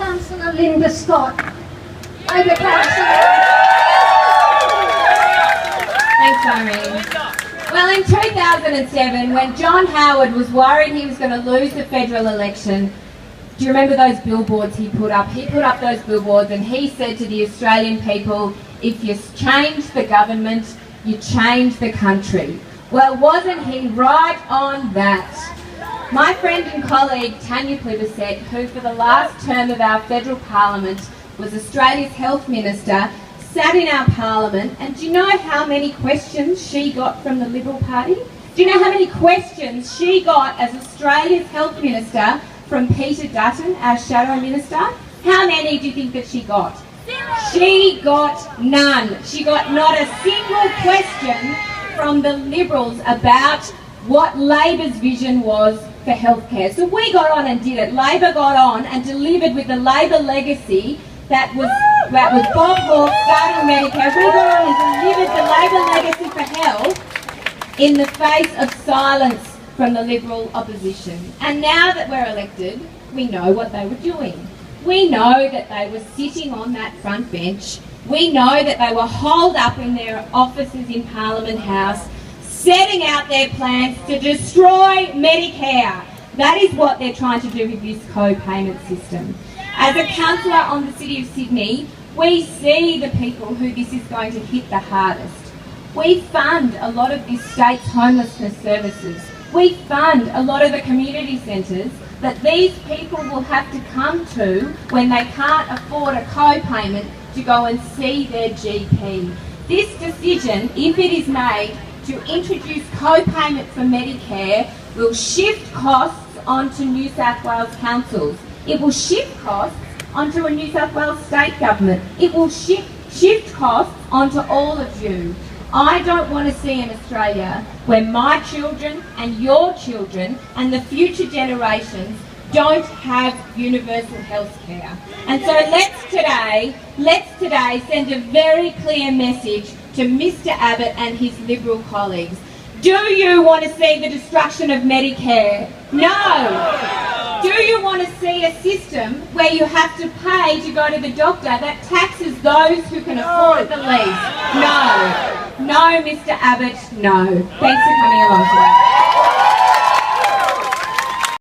Councillor Linda Scott. Over Councillor. Thanks, Irene. Well, in 2007, when John Howard was worried he was going to lose the federal election, do you remember those billboards he put up? He put up those billboards and he said to the Australian people, if you change the government, you change the country. Well, wasn't he right on that? My friend and colleague Tanya Plibersek, who for the last term of our federal parliament was Australia's health minister, sat in our parliament, and do you know how many questions she got from the Liberal Party? Do you know how many questions she got as Australia's health minister from Peter Dutton, our shadow minister? How many do you think that she got? She got none. She got not a single question from the Liberals about what Labor's vision was for healthcare. So we got on and did it. Labor got on and delivered with the Labor legacy that was Bob Hawke starting Medicare. We got on and delivered the Labor legacy for health in the face of silence from the Liberal opposition. And now that we're elected, we know what they were doing. We know that they were sitting on that front bench. We know that they were holed up in their offices in Parliament House, setting out their plans to destroy Medicare. That is what they're trying to do with this co-payment system. As a councillor on the City of Sydney, we see the people who this is going to hit the hardest. We fund a lot of this state's homelessness services. We fund a lot of the community centres that these people will have to come to when they can't afford a co-payment to go and see their GP. This decision, if it is made to introduce co-payment for Medicare, will shift costs onto New South Wales councils. It will shift costs onto a New South Wales state government. It will shift costs onto all of you. I don't want to see an Australia where my children and your children and the future generations don't have universal health care. And so let's today send a very clear message to Mr Abbott and his Liberal colleagues. Do you want to see the destruction of Medicare? No! Do you want to see a system where you have to pay to go to the doctor that taxes those who can afford it the least? No. No, Mr Abbott, no. Thanks for coming along today.